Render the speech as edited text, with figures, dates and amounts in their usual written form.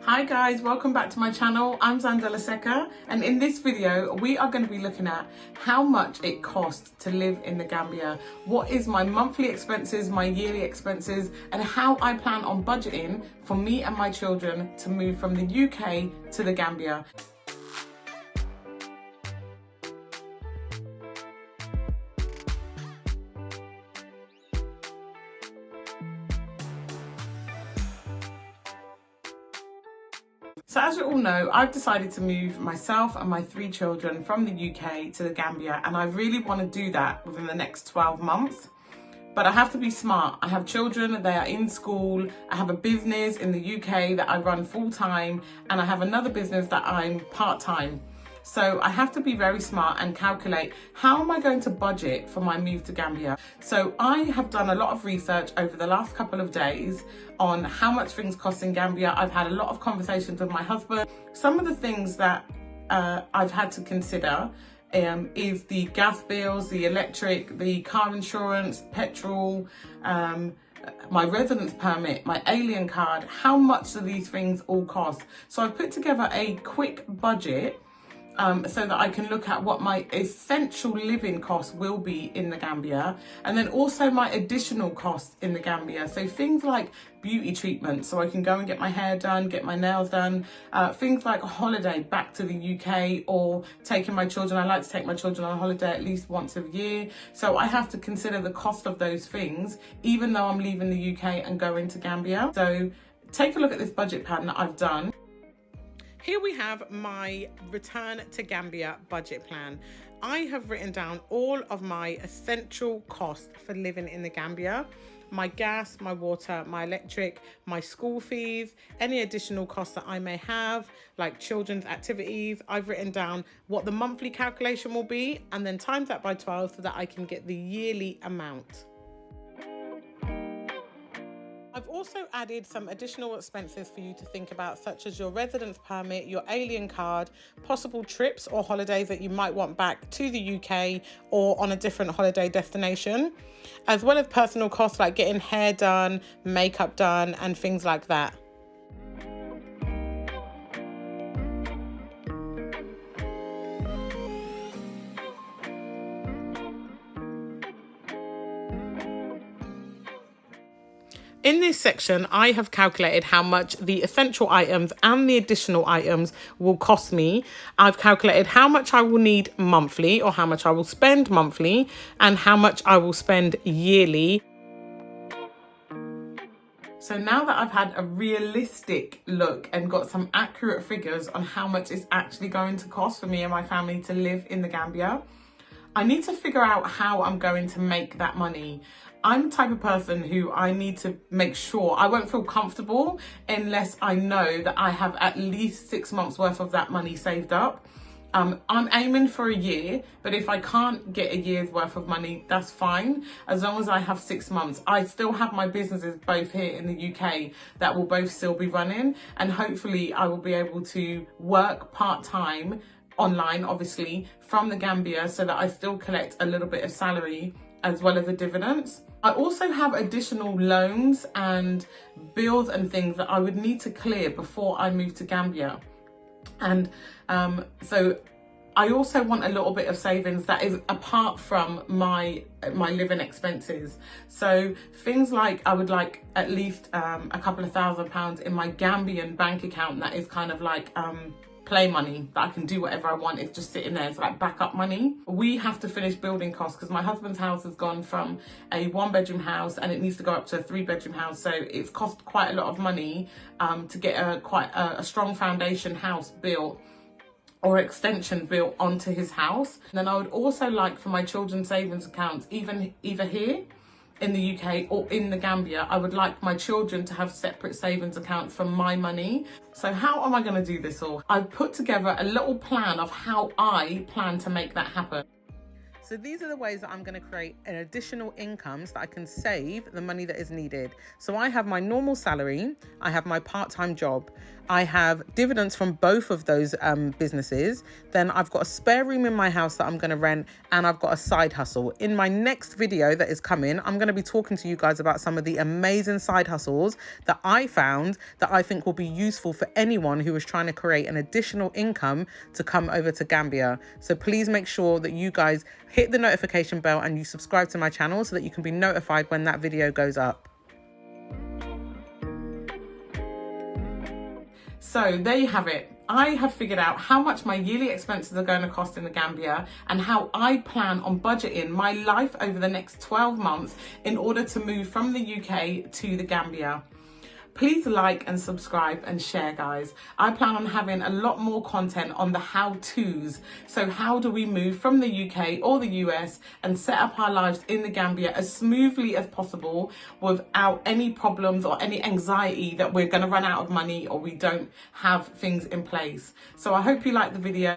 Hi guys, welcome back to my channel. I'm Zandela Secka, and in this video we are going to be looking at how much it costs to live in the Gambia, what is my monthly expenses, my yearly expenses, and how I plan on budgeting for me and my children to move from the UK to the Gambia. So as you all know, I've decided to move myself and my 3 children from the UK to the Gambia, and I really want to do that within the next 12 months. But I have to be smart. I have children, they are in school, I have a business in the UK that I run full time, and I have another business that I'm part-time. So I have to be very smart and calculate, how am I going to budget for my move to Gambia? So I have done a lot of research over the last couple of days on how much things cost in Gambia. I've had a lot of conversations with my husband. Some of the things that I've had to consider is the gas bills, the electric, the car insurance, petrol, my residence permit, my alien card. How much do these things all cost? So I've put together a quick budget so that I can look at what my essential living costs will be in the Gambia, and then also my additional costs in the Gambia. So things like beauty treatment, so I can go and get my hair done, get my nails done, things like a holiday back to the UK, or taking my children. I like to take my children on holiday at least once a year. So I have to consider the cost of those things, even though I'm leaving the UK and going to Gambia. So take a look at this budget pattern that I've done. Here we have my return to Gambia budget plan. I have written down all of my essential costs for living in the Gambia. My gas, my water, my electric, my school fees, any additional costs that I may have, like children's activities. I've written down what the monthly calculation will be, and then times that by 12 so that I can get the yearly amount. I've also added some additional expenses for you to think about, such as your residence permit, your alien card, possible trips or holidays that you might want back to the UK or on a different holiday destination, as well as personal costs like getting hair done, makeup done, and things like that. In this section, I have calculated how much the essential items and the additional items will cost me. I've calculated how much I will need monthly, or how much I will spend monthly, and how much I will spend yearly. So now that I've had a realistic look and got some accurate figures on how much it's actually going to cost for me and my family to live in the Gambia, I need to figure out how I'm going to make that money. I'm the type of person who I need to make sure I won't feel comfortable unless I know that I have at least 6 months worth of that money saved up. I'm aiming for a year, but if I can't get a year's worth of money, that's fine. As long as I have 6 months. I still have my businesses both here in the UK that will both still be running, and hopefully I will be able to work part-time online, obviously, from the Gambia, so that I still collect a little bit of salary as well as the dividends. I also have additional loans and bills and things that I would need to clear before I move to Gambia. And so I also want a little bit of savings that is apart from my living expenses. So things like, I would like at least a couple of £1,000 in my Gambian bank account that is kind of like play money, that I can do whatever I want. It's just sitting there. It's like backup money. We have to finish building costs because my husband's house has gone from a 1-bedroom house and it needs to go up to a 3-bedroom house. So it's cost quite a lot of money to get quite a strong foundation house built, or extension built onto his house. And then I would also like for my children's savings accounts, either here in the UK or in the Gambia, I would like my children to have separate savings accounts for my money. So how am I going to do this all? I've put together a little plan of how I plan to make that happen. So these are the ways that I'm going to create an additional income so that I can save the money that is needed. So I have my normal salary, I have my part-time job, I have dividends from both of those businesses, then I've got a spare room in my house that I'm going to rent, and I've got a side hustle. In my next video that is coming, I'm going to be talking to you guys about some of the amazing side hustles that I found that I think will be useful for anyone who is trying to create an additional income to come over to Gambia. So please make sure that you guys hit the notification bell and you subscribe to my channel so that you can be notified when that video goes up. So there you have it. I have figured out how much my yearly expenses are going to cost in the Gambia and how I plan on budgeting my life over the next 12 months in order to move from the UK to the Gambia. Please like and subscribe and share, guys. I plan on having a lot more content on the how-tos. So how do we move from the UK or the US and set up our lives in the Gambia as smoothly as possible without any problems or any anxiety that we're going to run out of money or we don't have things in place. So I hope you like the video.